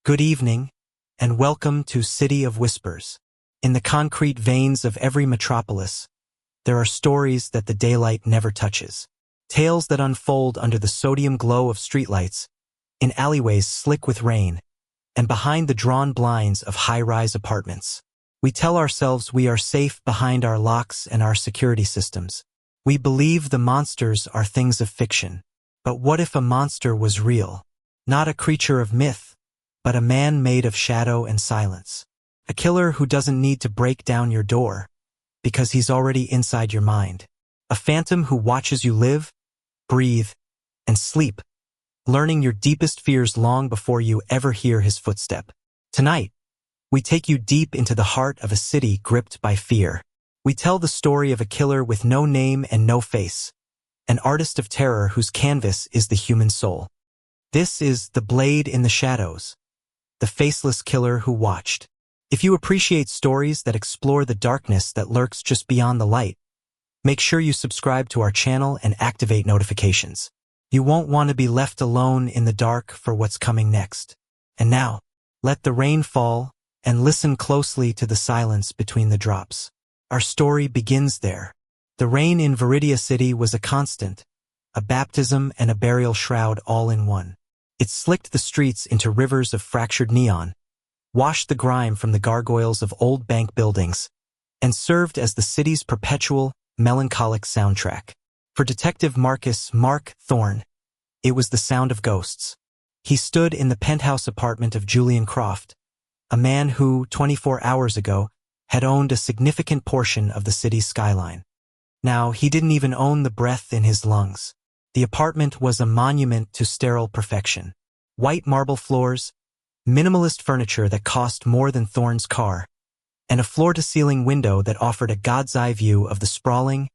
Good evening, and welcome to City of Whispers. In the concrete veins of every metropolis, there are stories that the daylight never touches. Tales that unfold under the sodium glow of streetlights, in alleyways slick with rain, and behind the drawn blinds of high-rise apartments. We tell ourselves we are safe behind our locks and our security systems. We believe the monsters are things of fiction. But what if a monster was real? Not a creature of myth, but a man made of shadow and silence. A killer who doesn't need to break down your door, because he's already inside your mind. A phantom who watches you live, breathe, and sleep, learning your deepest fears long before you ever hear his footstep. Tonight, we take you deep into the heart of a city gripped by fear. We tell the story of a killer with no name and no face, an artist of terror whose canvas is the human soul. This is The Blade in the Shadows, the faceless killer who watched. If you appreciate stories that explore the darkness that lurks just beyond the light, make sure you subscribe to our channel and activate notifications. You won't want to be left alone in the dark for what's coming next. And now, let the rain fall and listen closely to the silence between the drops. Our story begins there. The rain in Viridia City was a constant, a baptism and a burial shroud all in one. It slicked the streets into rivers of fractured neon, washed the grime from the gargoyles of old bank buildings, and served as the city's perpetual, melancholic soundtrack. For Detective Mark Thorne, it was the sound of ghosts. He stood in the penthouse apartment of Julian Croft, a man who, 24 hours ago, had owned a significant portion of the city's skyline. Now, he didn't even own the breath in his lungs. The apartment was a monument to sterile perfection. White marble floors, minimalist furniture that cost more than Thorne's car, and a floor-to-ceiling window that offered a god's-eye view of the sprawling,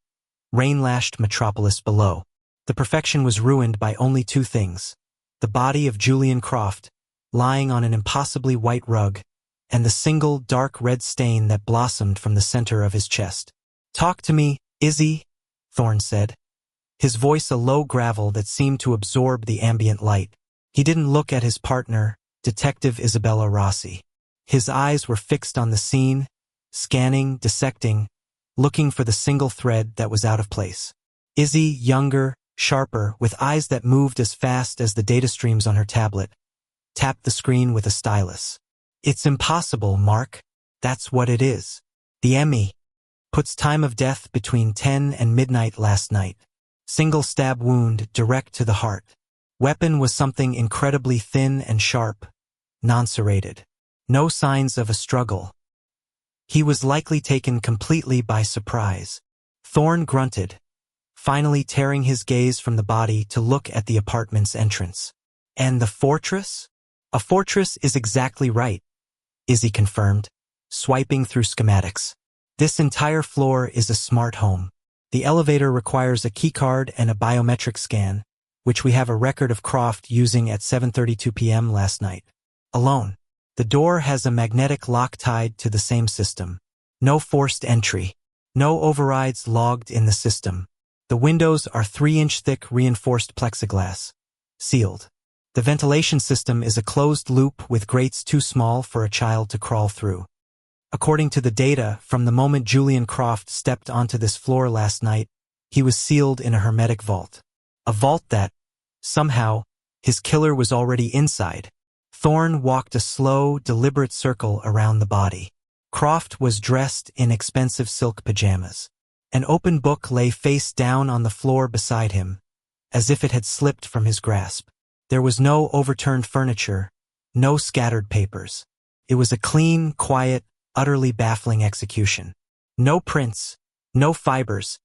rain-lashed metropolis below. The perfection was ruined by only two things: the body of Julian Croft, lying on an impossibly white rug, and the single dark red stain that blossomed from the center of his chest. "Talk to me, Izzy," Thorne said, his voice a low gravel that seemed to absorb the ambient light. He didn't look at his partner, Detective Isabella Rossi. His eyes were fixed on the scene, scanning, dissecting, looking for the single thread that was out of place. Izzy, younger, sharper, with eyes that moved as fast as the data streams on her tablet, tapped the screen with a stylus. "It's impossible, Mark. That's what it is. The ME puts time of death between 10 and midnight last night. Single stab wound direct to the heart. Weapon was something incredibly thin and sharp, non-serrated. No signs of a struggle. He was likely taken completely by surprise." Thorne grunted, finally tearing his gaze from the body to look at the apartment's entrance. "And the fortress?" "A fortress is exactly right," Izzy confirmed, swiping through schematics. "This entire floor is a smart home. The elevator requires a keycard and a biometric scan, which we have a record of Croft using at 7:32 p.m. last night. Alone. The door has a magnetic lock tied to the same system. No forced entry. No overrides logged in the system. The windows are 3-inch thick reinforced plexiglass. Sealed. The ventilation system is a closed loop with grates too small for a child to crawl through. According to the data, from the moment Julian Croft stepped onto this floor last night, he was sealed in a hermetic vault. A vault that, somehow, his killer was already inside. Thorne walked a slow, deliberate circle around the body. Croft was dressed in expensive silk pajamas. An open book lay face down on the floor beside him, as if it had slipped from his grasp. There was no overturned furniture, no scattered papers. It was a clean, quiet, utterly baffling execution. No prints, no fibers,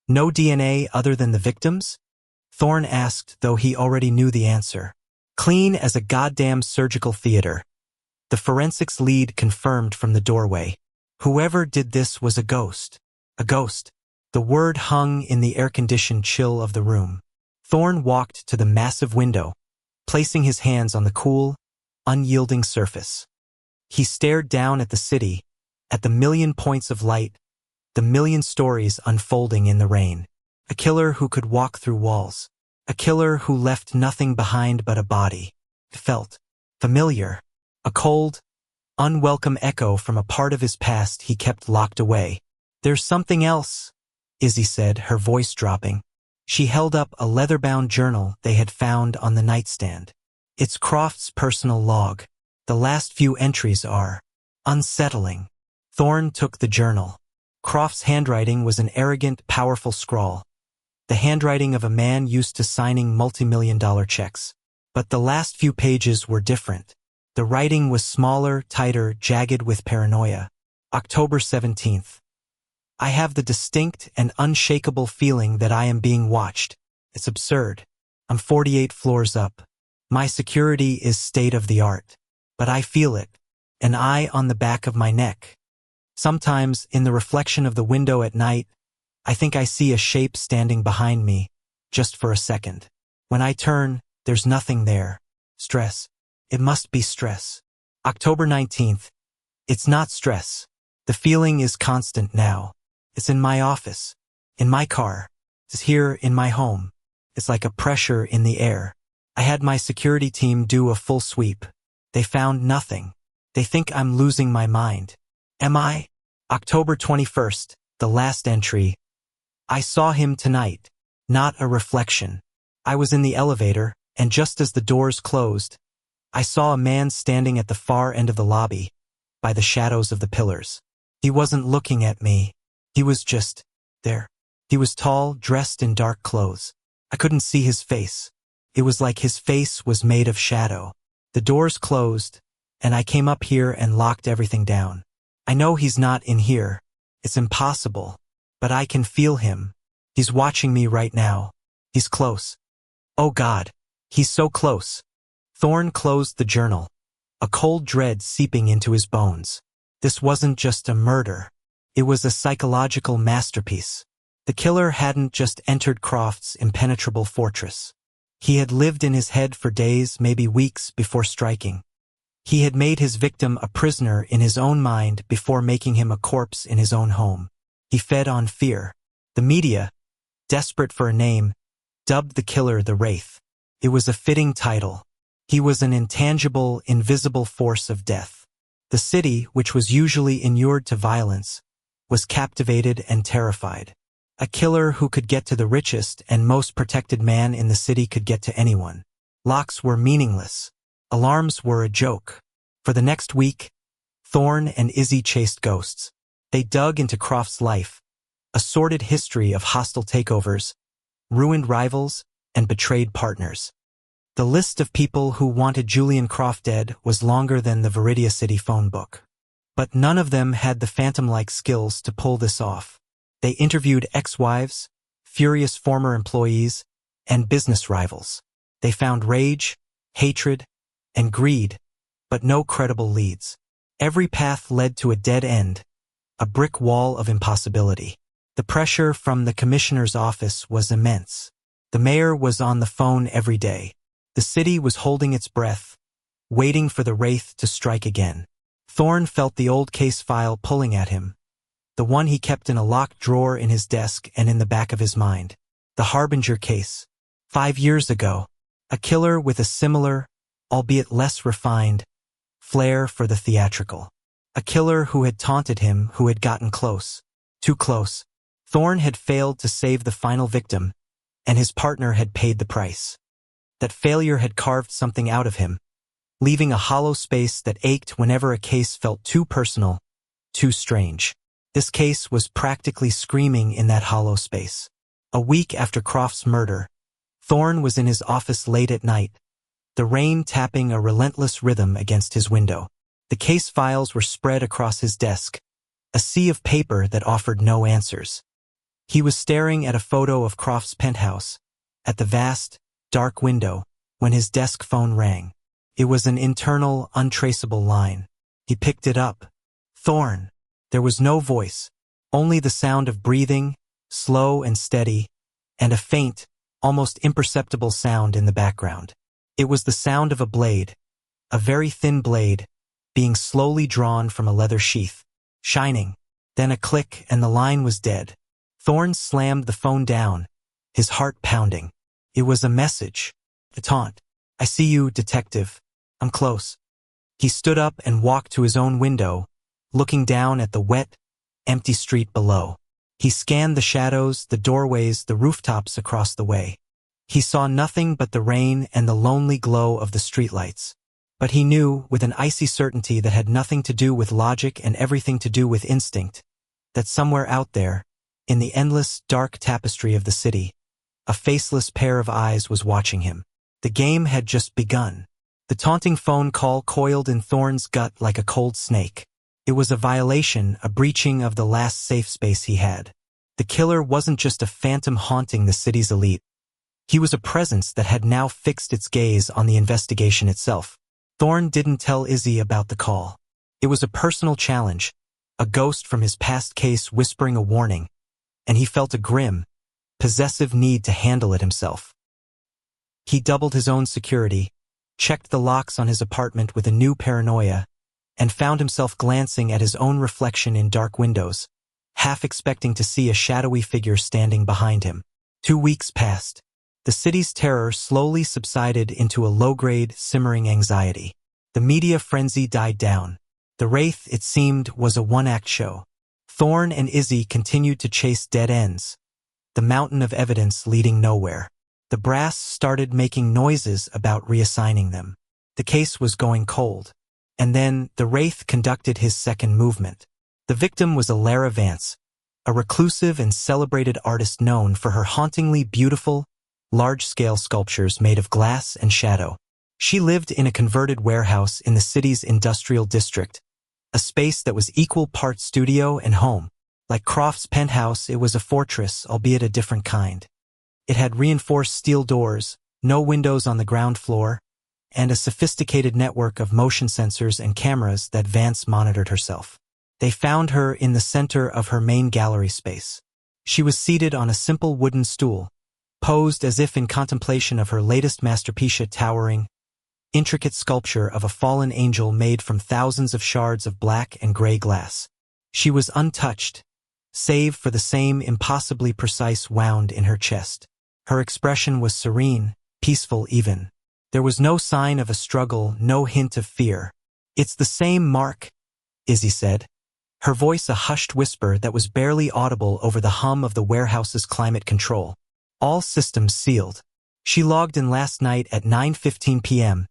no DNA other than the victims? Thorne asked, though he already knew the answer. Clean as a goddamn surgical theater. The forensics lead confirmed from the doorway. Whoever did this was a ghost. A ghost. The word hung in the air-conditioned chill of the room. Thorne walked to the massive window, placing his hands on the cool, unyielding surface. He stared down at the city, at the million points of light, the million stories unfolding in the rain. A killer who could walk through walls. A killer who left nothing behind but a body. It felt familiar. A cold, unwelcome echo from a part of his past he kept locked away. "There's something else," Izzy said, her voice dropping. She held up a leather-bound journal they had found on the nightstand. "It's Croft's personal log. The last few entries are unsettling." Thorne took the journal. Croft's handwriting was an arrogant, powerful scrawl, the handwriting of a man used to signing multi-million-dollar checks. But the last few pages were different. The writing was smaller, tighter, jagged with paranoia. October 17th. "I have the distinct and unshakable feeling that I am being watched. It's absurd. I'm 48 floors up. My security is state-of-the-art. But I feel it, an eye on the back of my neck. Sometimes, in the reflection of the window at night, I think I see a shape standing behind me, just for a second. When I turn, there's nothing there. Stress. It must be stress." October 19th. "It's not stress. The feeling is constant now. It's in my office, in my car. It's here in my home. It's like a pressure in the air. I had my security team do a full sweep. They found nothing. They think I'm losing my mind. Am I?" October 21st, the last entry. "I saw him tonight. Not a reflection. I was in the elevator, and just as the doors closed, I saw a man standing at the far end of the lobby, by the shadows of the pillars. He wasn't looking at me. He was just there. He was tall, dressed in dark clothes. I couldn't see his face. It was like his face was made of shadow. The doors closed, and I came up here and locked everything down. I know he's not in here. It's impossible. But I can feel him. He's watching me right now. He's close. Oh God, he's so close." Thorne closed the journal, a cold dread seeping into his bones. This wasn't just a murder. It was a psychological masterpiece. The killer hadn't just entered Croft's impenetrable fortress. He had lived in his head for days, maybe weeks, before striking. He had made his victim a prisoner in his own mind before making him a corpse in his own home. He fed on fear. The media, desperate for a name, dubbed the killer the Wraith. It was a fitting title. He was an intangible, invisible force of death. The city, which was usually inured to violence, was captivated and terrified. A killer who could get to the richest and most protected man in the city could get to anyone. Locks were meaningless. Alarms were a joke. For the next week, Thorne and Izzy chased ghosts. They dug into Croft's life, a sordid history of hostile takeovers, ruined rivals, and betrayed partners. The list of people who wanted Julian Croft dead was longer than the Viridia City phone book. But none of them had the phantom-like skills to pull this off. They interviewed ex-wives, furious former employees, and business rivals. They found rage, hatred, and greed, but no credible leads. Every path led to a dead end, a brick wall of impossibility. The pressure from the commissioner's office was immense. The mayor was on the phone every day. The city was holding its breath, waiting for the Wraith to strike again. Thorne felt the old case file pulling at him, the one he kept in a locked drawer in his desk and in the back of his mind. The Harbinger case. 5 years ago, a killer with a similar, albeit less refined, flair for the theatrical. A killer who had taunted him, who had gotten close. Too close. Thorne had failed to save the final victim, and his partner had paid the price. That failure had carved something out of him, leaving a hollow space that ached whenever a case felt too personal, too strange. This case was practically screaming in that hollow space. A week after Croft's murder, Thorne was in his office late at night, the rain tapping a relentless rhythm against his window. The case files were spread across his desk, a sea of paper that offered no answers. He was staring at a photo of Croft's penthouse, at the vast, dark window, when his desk phone rang. It was an internal, untraceable line. He picked it up. Thorne. There was no voice, only the sound of breathing, slow and steady, and a faint, almost imperceptible sound in the background. It was the sound of a blade, a very thin blade, being slowly drawn from a leather sheath, shining. Then a click and the line was dead. Thorne slammed the phone down, his heart pounding. It was a message, a taunt. "I see you, detective. I'm close." He stood up and walked to his own window, looking down at the wet, empty street below. He scanned the shadows, the doorways, the rooftops across the way. He saw nothing but the rain and the lonely glow of the streetlights. But he knew, with an icy certainty that had nothing to do with logic and everything to do with instinct, that somewhere out there, in the endless, dark tapestry of the city, a faceless pair of eyes was watching him. The game had just begun. The taunting phone call coiled in Thorne's gut like a cold snake. It was a violation, a breaching of the last safe space he had. The killer wasn't just a phantom haunting the city's elite. He was a presence that had now fixed its gaze on the investigation itself. Thorne didn't tell Izzy about the call. It was a personal challenge, a ghost from his past case whispering a warning, and he felt a grim, possessive need to handle it himself. He doubled his own security, checked the locks on his apartment with a new paranoia, and found himself glancing at his own reflection in dark windows, half expecting to see a shadowy figure standing behind him. 2 weeks passed. The city's terror slowly subsided into a low-grade, simmering anxiety. The media frenzy died down. The Wraith, it seemed, was a one-act show. Thorne and Izzy continued to chase dead ends, the mountain of evidence leading nowhere. The brass started making noises about reassigning them. The case was going cold. And then the Wraith conducted his second movement. The victim was Alara Vance, a reclusive and celebrated artist known for her hauntingly beautiful, large-scale sculptures made of glass and shadow. She lived in a converted warehouse in the city's industrial district, a space that was equal parts studio and home. Like Croft's penthouse, it was a fortress, albeit a different kind. It had reinforced steel doors, no windows on the ground floor, and a sophisticated network of motion sensors and cameras that Vance monitored herself. They found her in the center of her main gallery space. She was seated on a simple wooden stool, posed as if in contemplation of her latest masterpiece, a towering, intricate sculpture of a fallen angel made from thousands of shards of black and gray glass. She was untouched, save for the same impossibly precise wound in her chest. Her expression was serene, peaceful even. There was no sign of a struggle, no hint of fear. "It's the same mark," Izzy said, her voice a hushed whisper that was barely audible over the hum of the warehouse's climate control. All systems sealed. She logged in last night at 9:15 p.m.,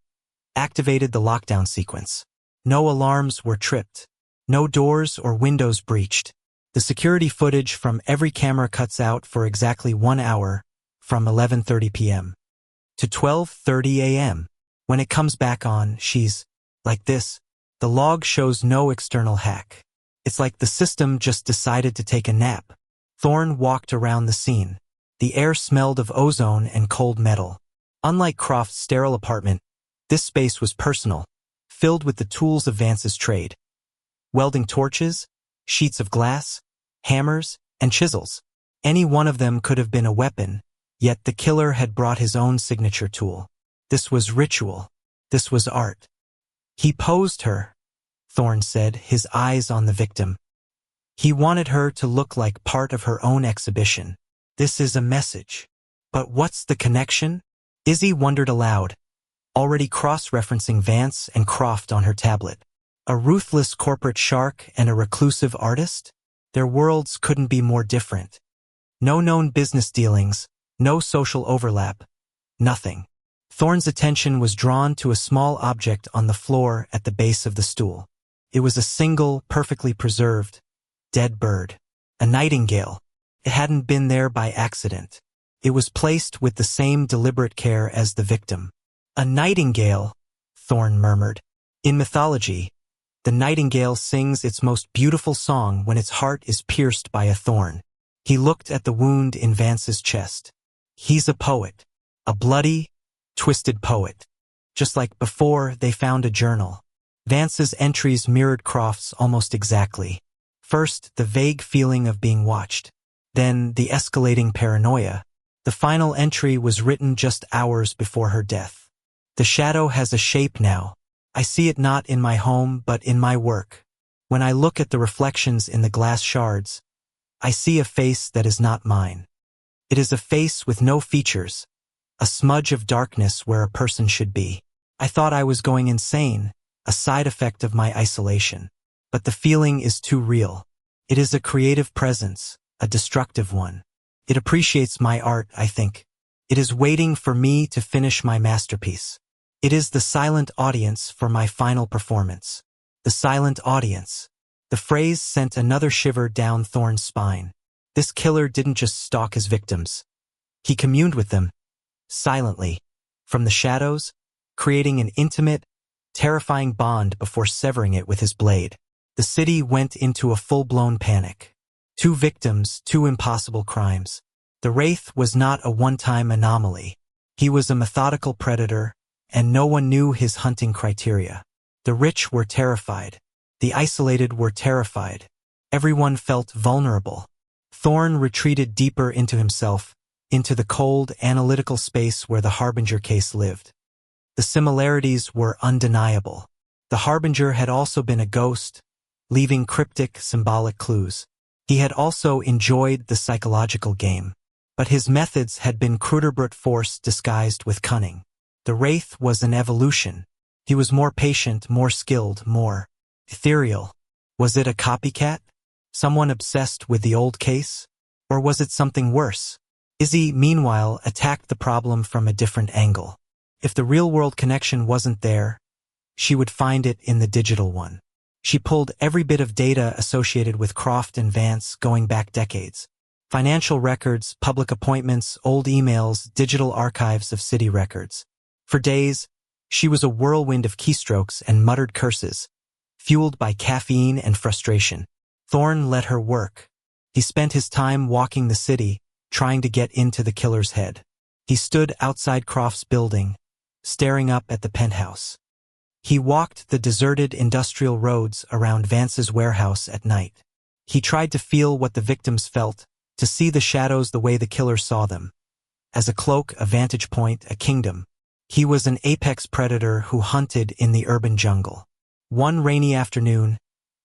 activated the lockdown sequence. No alarms were tripped. No doors or windows breached. The security footage from every camera cuts out for exactly 1 hour, from 11:30 p.m. to 12:30 a.m. When it comes back on, she's like this. The log shows no external hack. It's like the system just decided to take a nap. Thorne walked around the scene. The air smelled of ozone and cold metal. Unlike Croft's sterile apartment, this space was personal, filled with the tools of Vance's trade. Welding torches, sheets of glass, hammers, and chisels. Any one of them could have been a weapon, yet the killer had brought his own signature tool. This was ritual. This was art. "He posed her," Thorne said, his eyes on the victim. "He wanted her to look like part of her own exhibition. This is a message. But what's the connection?" Izzy wondered aloud, already cross-referencing Vance and Croft on her tablet. A ruthless corporate shark and a reclusive artist? Their worlds couldn't be more different. No known business dealings, no social overlap, nothing. Thorne's attention was drawn to a small object on the floor at the base of the stool. It was a single, perfectly preserved, dead bird. A nightingale. It hadn't been there by accident. It was placed with the same deliberate care as the victim. "A nightingale," Thorne murmured. In mythology, the nightingale sings its most beautiful song when its heart is pierced by a thorn. He looked at the wound in Vance's chest. He's a poet. A bloody, twisted poet. Just like before, they found a journal. Vance's entries mirrored Croft's almost exactly. First, the vague feeling of being watched. Then, the escalating paranoia. The final entry was written just hours before her death. "The shadow has a shape now. I see it not in my home but in my work. When I look at the reflections in the glass shards, I see a face that is not mine. It is a face with no features, a smudge of darkness where a person should be. I thought I was going insane, a side effect of my isolation. But the feeling is too real. It is a creative presence, a destructive one. It appreciates my art, I think. It is waiting for me to finish my masterpiece. It is the silent audience for my final performance. The silent audience. The phrase sent another shiver down Thorne's spine. This killer didn't just stalk his victims. He communed with them, silently, from the shadows, creating an intimate, terrifying bond before severing it with his blade. The city went into a full-blown panic. 2 victims, 2 impossible crimes. The Wraith was not a one-time anomaly. He was a methodical predator, and no one knew his hunting criteria. The rich were terrified. The isolated were terrified. Everyone felt vulnerable. Thorne retreated deeper into himself, into the cold, analytical space where the Harbinger case lived. The similarities were undeniable. The Harbinger had also been a ghost, leaving cryptic, symbolic clues. He had also enjoyed the psychological game. But his methods had been cruder brute force disguised with cunning. The Wraith was an evolution. He was more patient, more skilled, more ethereal. Was it a copycat? Someone obsessed with the old case? Or was it something worse? Izzy, meanwhile, attacked the problem from a different angle. If the real-world connection wasn't there, she would find it in the digital one. She pulled every bit of data associated with Croft and Vance going back decades. Financial records, public appointments, old emails, digital archives of city records. For days, she was a whirlwind of keystrokes and muttered curses, fueled by caffeine and frustration. Thorne let her work. He spent his time walking the city, trying to get into the killer's head. He stood outside Croft's building, staring up at the penthouse. He walked the deserted industrial roads around Vance's warehouse at night. He tried to feel what the victims felt, to see the shadows the way the killer saw them. As a cloak, a vantage point, a kingdom. He was an apex predator who hunted in the urban jungle. One rainy afternoon,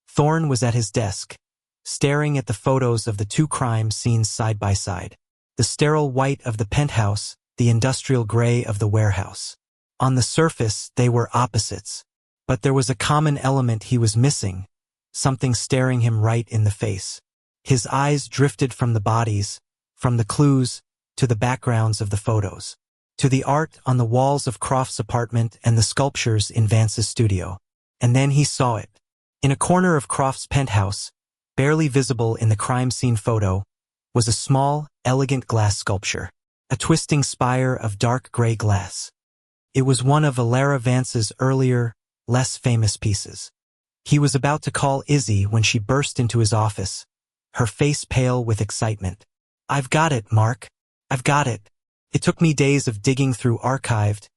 Thorne was at his desk, staring at the photos of the 2 crime scenes side by side. The sterile white of the penthouse, the industrial gray of the warehouse. On the surface, they were opposites. But there was a common element he was missing, something staring him right in the face. His eyes drifted from the bodies, from the clues, to the backgrounds of the photos, to the art on the walls of Croft's apartment and the sculptures in Vance's studio. And then he saw it. In a corner of Croft's penthouse, barely visible in the crime scene photo, was a small, elegant glass sculpture, a twisting spire of dark gray glass. It was one of Alara Vance's earlier, less famous pieces. He was about to call Izzy when she burst into his office, her face pale with excitement. "I've got it, Mark. I've got it. It took me days of digging through archived,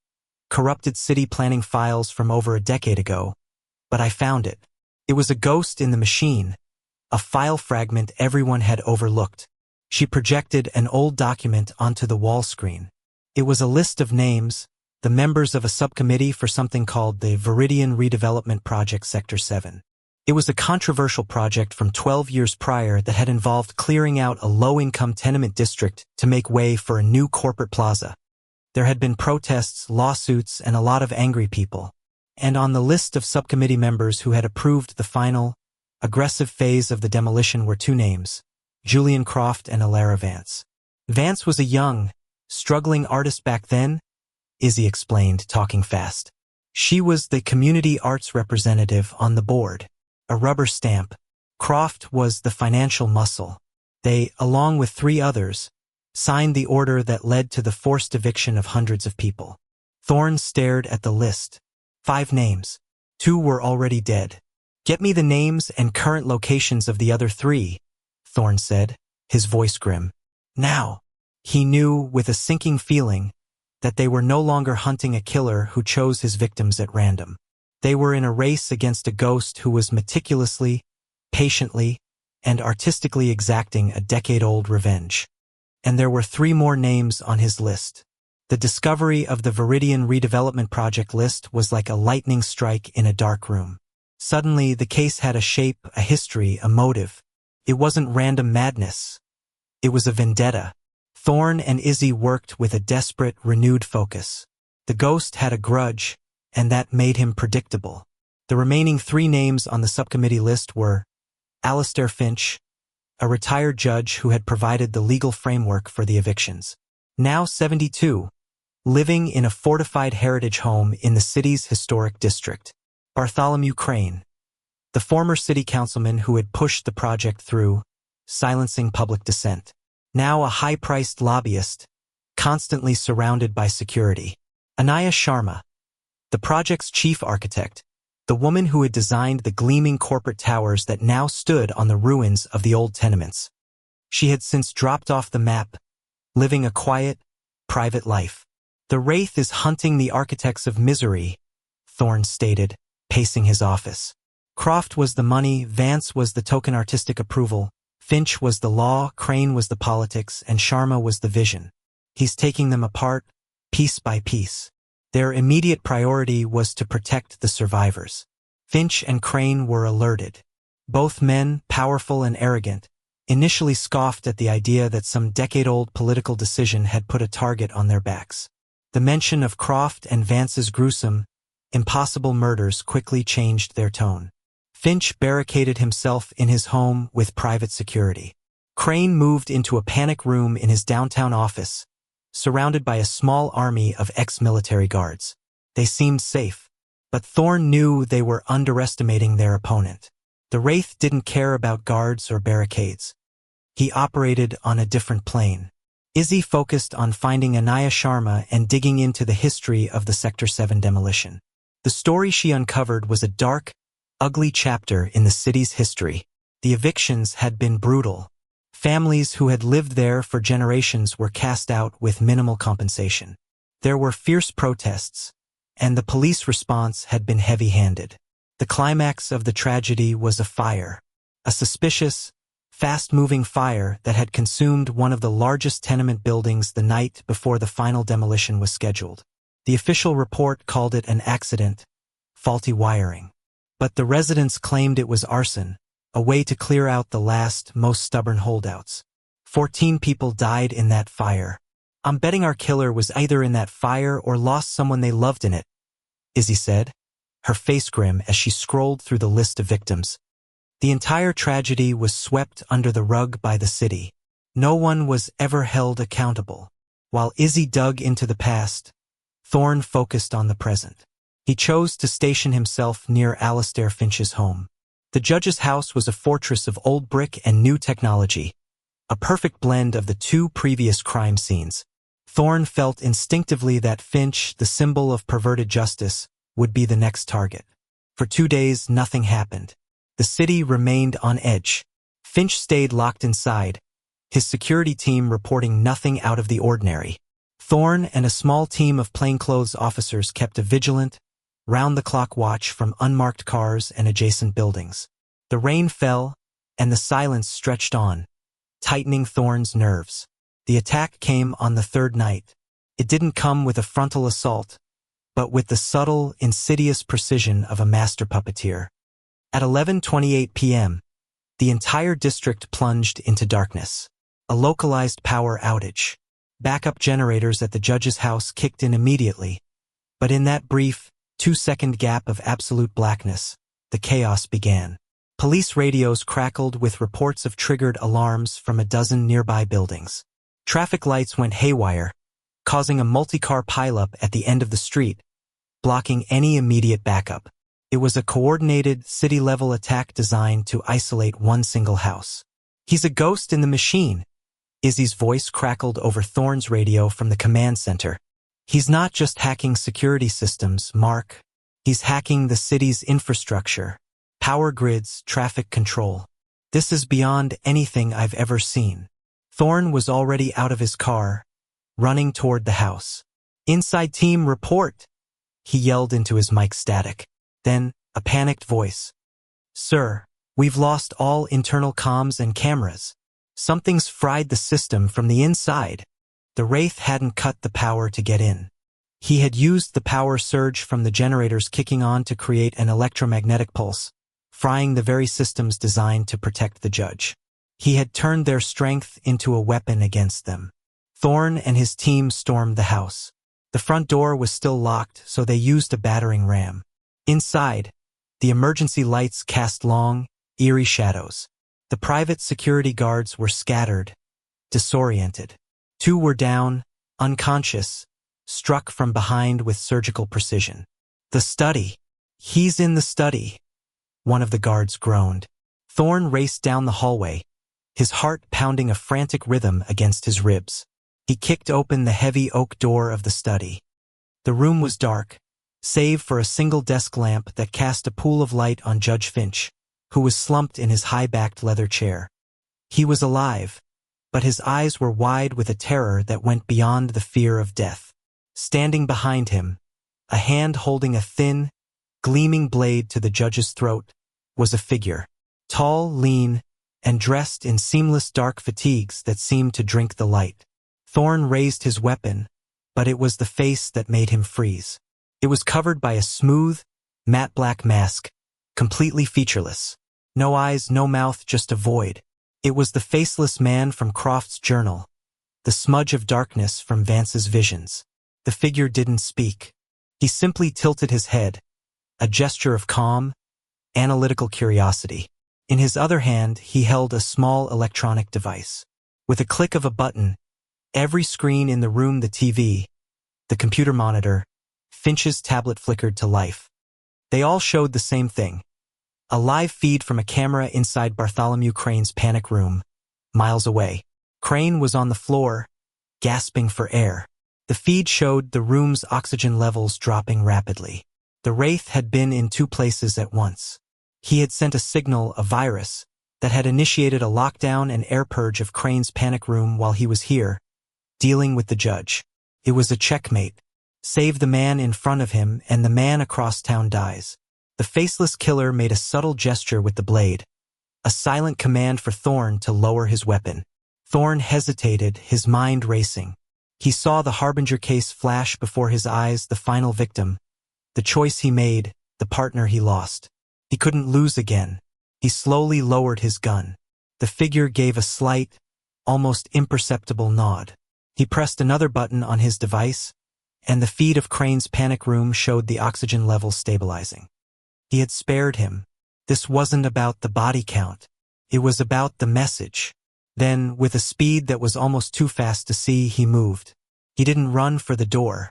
corrupted city planning files from over a decade ago, but I found it. It was a ghost in the machine, a file fragment everyone had overlooked." She projected an old document onto the wall screen. It was a list of names, the members of a subcommittee for something called the Viridian Redevelopment Project Sector 7. It was a controversial project from 12 years prior that had involved clearing out a low-income tenement district to make way for a new corporate plaza. There had been protests, lawsuits, and a lot of angry people. And on the list of subcommittee members who had approved the final, aggressive phase of the demolition were 2 names, Julian Croft and Alara Vance. Vance was a young, struggling artist back then, Izzy explained, talking fast. She was the community arts representative on the board, a rubber stamp. Croft was the financial muscle. They, along with 3 others, signed the order that led to the forced eviction of hundreds of people. Thorne stared at the list. 5 names. 2 were already dead. "Get me the names and current locations of the other 3, Thorne said, his voice grim. Now. He knew, with a sinking feeling, that they were no longer hunting a killer who chose his victims at random. They were in a race against a ghost who was meticulously, patiently, and artistically exacting a decade-old revenge. And there were 3 more names on his list. The discovery of the Viridian Redevelopment Project list was like a lightning strike in a dark room. Suddenly, the case had a shape, a history, a motive. It wasn't random madness. It was a vendetta. Thorne and Izzy worked with a desperate, renewed focus. The ghost had a grudge, and that made him predictable. The remaining 3 names on the subcommittee list were Alastair Finch, a retired judge who had provided the legal framework for the evictions, now 72, living in a fortified heritage home in the city's historic district. Bartholomew Crane, the former city councilman who had pushed the project through, silencing public dissent, now a high-priced lobbyist, constantly surrounded by security. Anaya Sharma, the project's chief architect, the woman who had designed the gleaming corporate towers that now stood on the ruins of the old tenements. She had since dropped off the map, living a quiet, private life. "The Wraith is hunting the architects of misery," Thorne stated, pacing his office. Croft was the money, Vance was the token artistic approval, Finch was the law, Crane was the politics, and Sharma was the vision. He's taking them apart, piece by piece. Their immediate priority was to protect the survivors. Finch and Crane were alerted. Both men, powerful and arrogant, initially scoffed at the idea that some decade-old political decision had put a target on their backs. The mention of Croft and Vance's gruesome, impossible murders quickly changed their tone. Finch barricaded himself in his home with private security. Crane moved into a panic room in his downtown office, surrounded by a small army of ex-military guards. They seemed safe, but Thorne knew they were underestimating their opponent. The Wraith didn't care about guards or barricades. He operated on a different plane. Izzy focused on finding Anaya Sharma and digging into the history of the Sector 7 demolition. The story she uncovered was a dark, ugly chapter in the city's history. The evictions had been brutal. Families who had lived there for generations were cast out with minimal compensation. There were fierce protests, and the police response had been heavy-handed. The climax of the tragedy was a fire, a suspicious, fast-moving fire that had consumed one of the largest tenement buildings the night before the final demolition was scheduled. The official report called it an accident, faulty wiring. But the residents claimed it was arson, a way to clear out the last, most stubborn holdouts. 14 people died in that fire. "I'm betting our killer was either in that fire or lost someone they loved in it," Izzy said, her face grim as she scrolled through the list of victims. The entire tragedy was swept under the rug by the city. No one was ever held accountable. While Izzy dug into the past, Thorne focused on the present. He chose to station himself near Alastair Finch's home. The judge's house was a fortress of old brick and new technology, a perfect blend of the 2 previous crime scenes. Thorne felt instinctively that Finch, the symbol of perverted justice, would be the next target. For 2 days, nothing happened. The city remained on edge. Finch stayed locked inside, his security team reporting nothing out of the ordinary. Thorne and a small team of plainclothes officers kept a vigilant, round-the-clock watch from unmarked cars and adjacent buildings. The rain fell, and the silence stretched on, tightening Thorne's nerves. The attack came on the 3rd night. It didn't come with a frontal assault, but with the subtle, insidious precision of a master puppeteer. At 11:28 p.m., the entire district plunged into darkness. A localized power outage. Backup generators at the judge's house kicked in immediately, but in that brief, 2-second gap of absolute blackness, the chaos began. Police radios crackled with reports of triggered alarms from a dozen nearby buildings. Traffic lights went haywire, causing a multi-car pileup at the end of the street, blocking any immediate backup. It was a coordinated, city-level attack designed to isolate one single house. "He's a ghost in the machine," Izzy's voice crackled over Thorne's radio from the command center. "He's not just hacking security systems, Mark. He's hacking the city's infrastructure, power grids, traffic control. This is beyond anything I've ever seen." Thorne was already out of his car, running toward the house. "Inside team, report," he yelled into his mic static. Then, a panicked voice. "Sir, we've lost all internal comms and cameras. Something's fried the system from the inside." The Wraith hadn't cut the power to get in. He had used the power surge from the generators kicking on to create an electromagnetic pulse, frying the very systems designed to protect the judge. He had turned their strength into a weapon against them. Thorne and his team stormed the house. The front door was still locked, so they used a battering ram. Inside, The emergency lights cast long, eerie shadows. The private security guards were scattered, disoriented. 2 were down, unconscious, struck from behind with surgical precision. The study. He's in the study, one of the guards groaned. Thorne raced down the hallway, his heart pounding a frantic rhythm against his ribs. He kicked open the heavy oak door of the study. The room was dark, save for a single desk lamp that cast a pool of light on Judge Finch, who was slumped in his high-backed leather chair. He was alive, but his eyes were wide with a terror that went beyond the fear of death. Standing behind him, a hand holding a thin, gleaming blade to the judge's throat, was a figure. Tall, lean, and dressed in seamless dark fatigues that seemed to drink the light. Thorne raised his weapon, but it was the face that made him freeze. It was covered by a smooth, matte black mask, completely featureless. No eyes, no mouth, just a void. It was the faceless man from Croft's journal, the smudge of darkness from Vance's visions. The figure didn't speak. He simply tilted his head, a gesture of calm, analytical curiosity. In his other hand, he held a small electronic device. With a click of a button, every screen in the room, the TV, the computer monitor, Finch's tablet flickered to life. They all showed the same thing. A live feed from a camera inside Bartholomew Crane's panic room, miles away. Crane was on the floor, gasping for air. The feed showed the room's oxygen levels dropping rapidly. The Wraith had been in 2 places at once. He had sent a signal, a virus, that had initiated a lockdown and air purge of Crane's panic room while he was here, dealing with the judge. It was a checkmate. Save the man in front of him and the man across town dies. The faceless killer made a subtle gesture with the blade, a silent command for Thorne to lower his weapon. Thorne hesitated, his mind racing. He saw the Harbinger case flash before his eyes, the final victim, the choice he made, the partner he lost. He couldn't lose again. He slowly lowered his gun. The figure gave a slight, almost imperceptible nod. He pressed another button on his device, and the feed of Crane's panic room showed the oxygen levels stabilizing. He had spared him. This wasn't about the body count. It was about the message. Then, with a speed that was almost too fast to see, he moved. He didn't run for the door.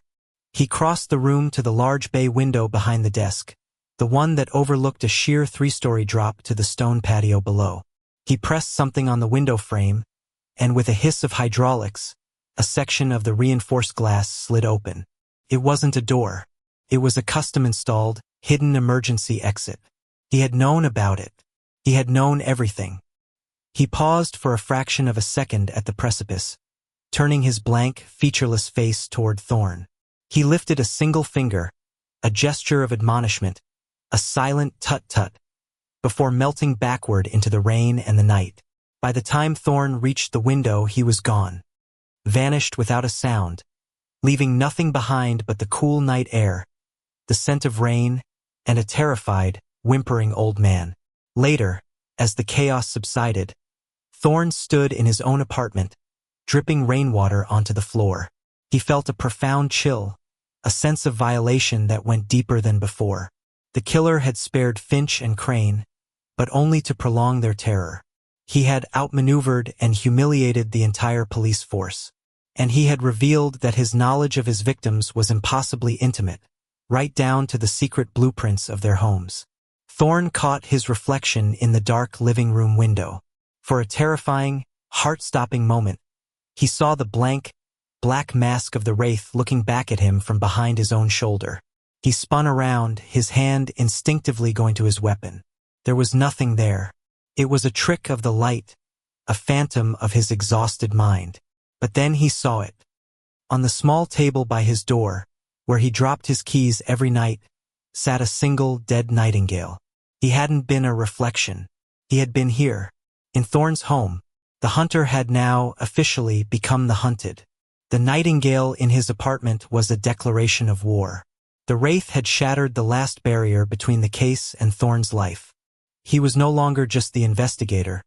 He crossed the room to the large bay window behind the desk, the one that overlooked a sheer 3-story drop to the stone patio below. He pressed something on the window frame, and with a hiss of hydraulics, a section of the reinforced glass slid open. It wasn't a door. It was a custom-installed, hidden emergency exit. He had known about it. He had known everything. He paused for a fraction of a second at the precipice, turning his blank, featureless face toward Thorne. He lifted a single finger, a gesture of admonishment, a silent tut-tut, before melting backward into the rain and the night. By the time Thorne reached the window, he was gone, vanished without a sound, leaving nothing behind but the cool night air, the scent of rain, and a terrified, whimpering old man. Later, as the chaos subsided, Thorne stood in his own apartment, dripping rainwater onto the floor. He felt a profound chill, a sense of violation that went deeper than before. The killer had spared Finch and Crane, but only to prolong their terror. He had outmaneuvered and humiliated the entire police force. And he had revealed that his knowledge of his victims was impossibly intimate, right down to the secret blueprints of their homes. Thorne caught his reflection in the dark living room window. For a terrifying, heart-stopping moment, he saw the blank, black mask of the Wraith looking back at him from behind his own shoulder. He spun around, his hand instinctively going to his weapon. There was nothing there. It was a trick of the light, a phantom of his exhausted mind. But then he saw it. On the small table by his door, where he dropped his keys every night, sat a single dead nightingale. He hadn't been a reflection. He had been here. In Thorne's home, the hunter had now officially become the hunted. The nightingale in his apartment was a declaration of war. The Wraith had shattered the last barrier between the case and Thorne's life. He was no longer just the investigator.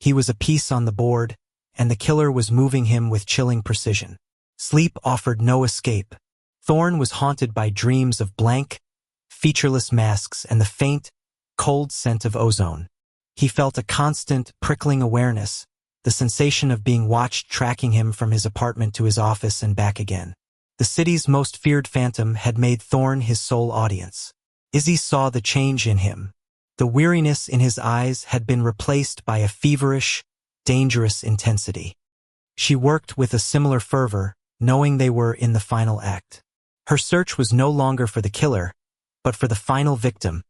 He was a piece on the board, and the killer was moving him with chilling precision. Sleep offered no escape. Thorne was haunted by dreams of blank, featureless masks and the faint, cold scent of ozone. He felt a constant, prickling awareness, the sensation of being watched tracking him from his apartment to his office and back again. The city's most feared phantom had made Thorn his sole audience. Izzy saw the change in him. The weariness in his eyes had been replaced by a feverish, dangerous intensity. She worked with a similar fervor, knowing they were in the final act. Her search was no longer for the killer, but for the final victim,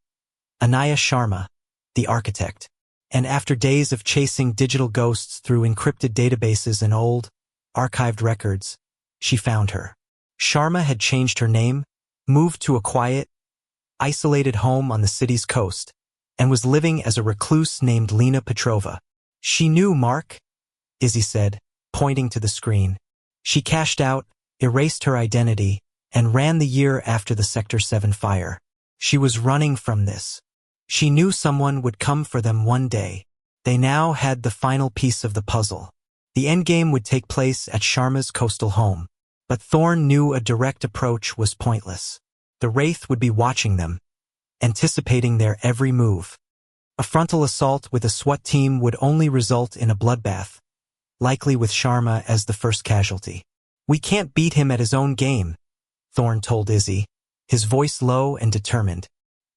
Anaya Sharma, the architect. And after days of chasing digital ghosts through encrypted databases and old, archived records, she found her. Sharma had changed her name, moved to a quiet, isolated home on the city's coast, and was living as a recluse named Lena Petrova. She knew Mark, Izzy said, pointing to the screen. She cashed out, erased her identity, and ran the year after the Sector 7 fire. She was running from this. She knew someone would come for them one day. They now had the final piece of the puzzle. The endgame would take place at Sharma's coastal home. But Thorn knew a direct approach was pointless. The Wraith would be watching them, anticipating their every move. A frontal assault with a SWAT team would only result in a bloodbath, likely with Sharma as the first casualty. "We can't beat him at his own game," Thorn told Izzy, his voice low and determined.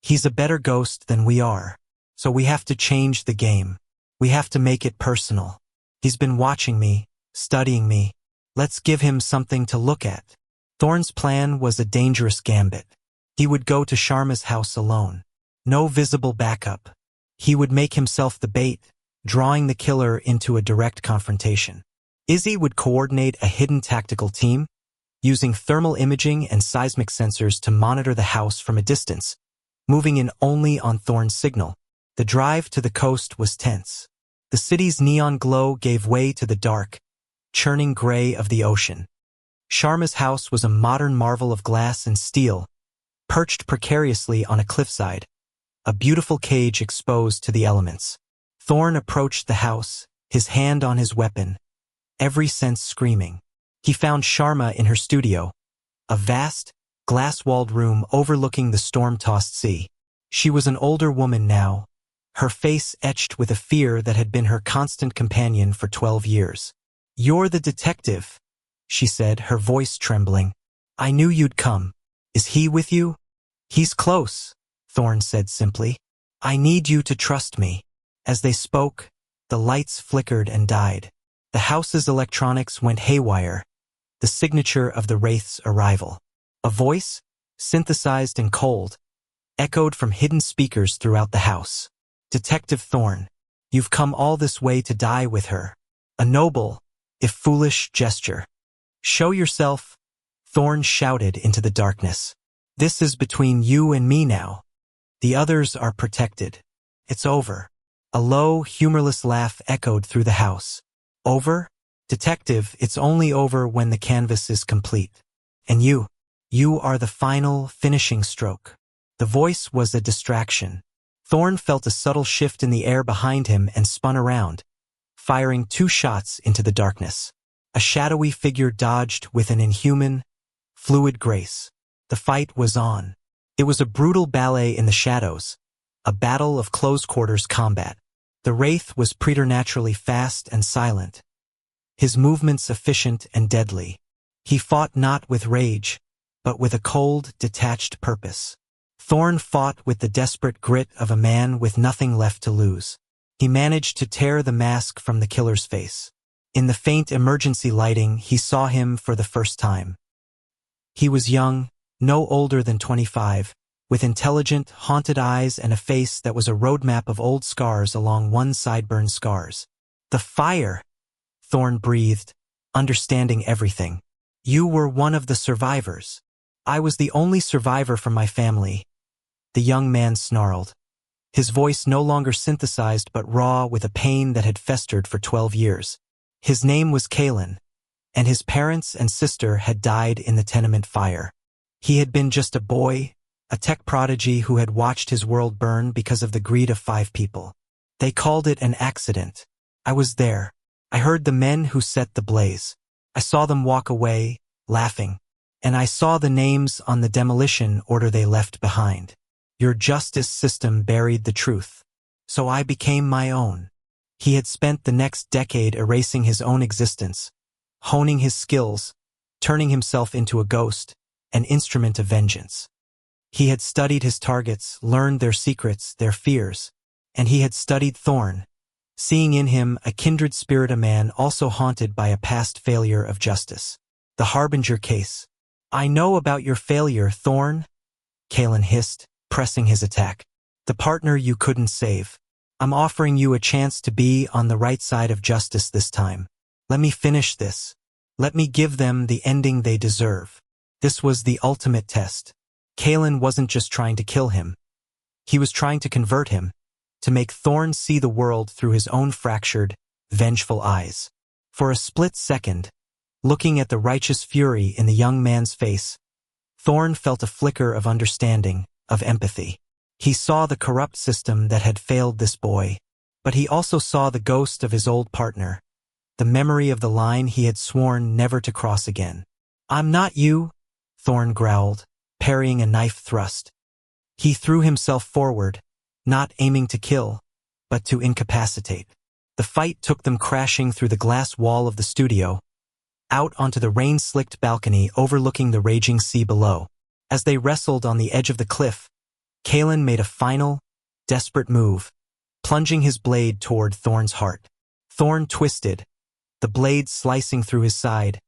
"He's a better ghost than we are, so we have to change the game. We have to make it personal. He's been watching me, studying me. Let's give him something to look at." Thorn's plan was a dangerous gambit. He would go to Sharma's house alone. No visible backup. He would make himself the bait, drawing the killer into a direct confrontation. Izzy would coordinate a hidden tactical team, using thermal imaging and seismic sensors to monitor the house from a distance, moving in only on Thorn's signal. The drive to the coast was tense. The city's neon glow gave way to the dark, churning gray of the ocean. Sharma's house was a modern marvel of glass and steel, perched precariously on a cliffside, a beautiful cage exposed to the elements. Thorn approached the house, his hand on his weapon, every sense screaming. He found Sharma in her studio, a vast, glass-walled room overlooking the storm-tossed sea. She was an older woman now, her face etched with a fear that had been her constant companion for 12 years. "You're the detective," she said, her voice trembling. "I knew you'd come. Is he with you?" "He's close," Thorn said simply. "I need you to trust me." As they spoke, the lights flickered and died. The house's electronics went haywire, the signature of the Wraith's arrival. A voice, synthesized and cold, echoed from hidden speakers throughout the house. "Detective Thorn, you've come all this way to die with her. A noble, if foolish, gesture. Show yourself," Thorn shouted into the darkness. "This is between you and me now. The others are protected. It's over." A low, humorless laugh echoed through the house. "Over? Detective, it's only over when the canvas is complete. And you are the final, finishing stroke." The voice was a distraction. Thorn felt a subtle shift in the air behind him and spun around, firing 2 shots into the darkness. A shadowy figure dodged with an inhuman, fluid grace. The fight was on. It was a brutal ballet in the shadows, a battle of close-quarters combat. The Wraith was preternaturally fast and silent, his movements efficient and deadly. He fought not with rage, but with a cold, detached purpose. Thorn fought with the desperate grit of a man with nothing left to lose. He managed to tear the mask from the killer's face. In the faint emergency lighting, he saw him for the first time. He was young, no older than 25, with intelligent, haunted eyes and a face that was a roadmap of old scars along one sideburn scars. "The fire," Thorn breathed, understanding everything. "You were one of the survivors." "I was the only survivor from my family," the young man snarled, his voice no longer synthesized but raw with a pain that had festered for 12 years. His name was Kalen, and his parents and sister had died in the tenement fire. He had been just a boy, a tech prodigy who had watched his world burn because of the greed of 5 people. They called it an accident. I was there. I heard the men who set the blaze. I saw them walk away, laughing, and I saw the names on the demolition order they left behind. Your justice system buried the truth. So I became my own. He had spent the next decade erasing his own existence, honing his skills, turning himself into a ghost, an instrument of vengeance. He had studied his targets, learned their secrets, their fears, and he had studied Thorn, seeing in him a kindred spirit, a man also haunted by a past failure of justice. The Harbinger case. I know about your failure, Thorn, Kalen hissed, pressing his attack. The partner you couldn't save. I'm offering you a chance to be on the right side of justice this time. Let me finish this. Let me give them the ending they deserve. This was the ultimate test. Kalen wasn't just trying to kill him. He was trying to convert him, to make Thorn see the world through his own fractured, vengeful eyes. For a split second, looking at the righteous fury in the young man's face, Thorn felt a flicker of understanding, of empathy. He saw the corrupt system that had failed this boy, but he also saw the ghost of his old partner, the memory of the line he had sworn never to cross again. I'm not you, Thorn growled, parrying a knife thrust. He threw himself forward, not aiming to kill, but to incapacitate. The fight took them crashing through the glass wall of the studio, out onto the rain-slicked balcony overlooking the raging sea below. As they wrestled on the edge of the cliff, Kalen made a final, desperate move, plunging his blade toward Thorn's heart. Thorn twisted, the blade slicing through his side,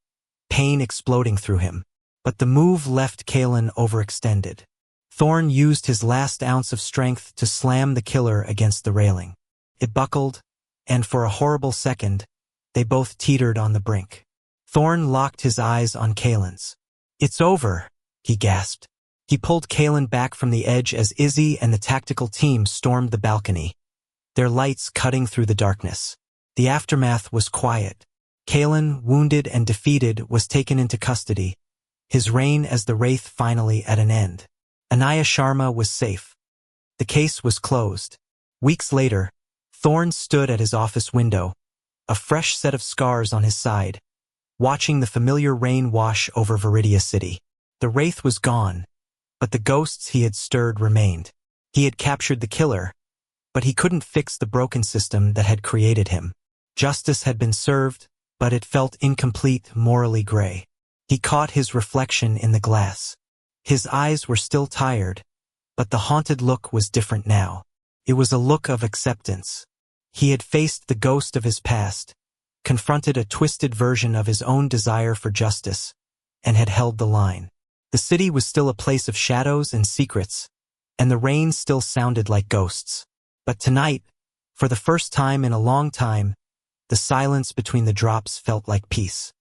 pain exploding through him. But the move left Kalen overextended. Thorn used his last ounce of strength to slam the killer against the railing. It buckled, and for a horrible second, they both teetered on the brink. Thorn locked his eyes on Kalen's. It's over, he gasped. He pulled Kalen back from the edge as Izzy and the tactical team stormed the balcony, their lights cutting through the darkness. The aftermath was quiet. Kalen, wounded and defeated, was taken into custody, his reign as the Wraith finally at an end. Anaya Sharma was safe. The case was closed. Weeks later, Thorn stood at his office window, a fresh set of scars on his side, watching the familiar rain wash over Viridia City. The Wraith was gone, but the ghosts he had stirred remained. He had captured the killer, but he couldn't fix the broken system that had created him. Justice had been served, but it felt incomplete, morally gray. He caught his reflection in the glass. His eyes were still tired, but the haunted look was different now. It was a look of acceptance. He had faced the ghost of his past, confronted a twisted version of his own desire for justice, and had held the line. The city was still a place of shadows and secrets, and the rain still sounded like ghosts. But tonight, for the first time in a long time, the silence between the drops felt like peace.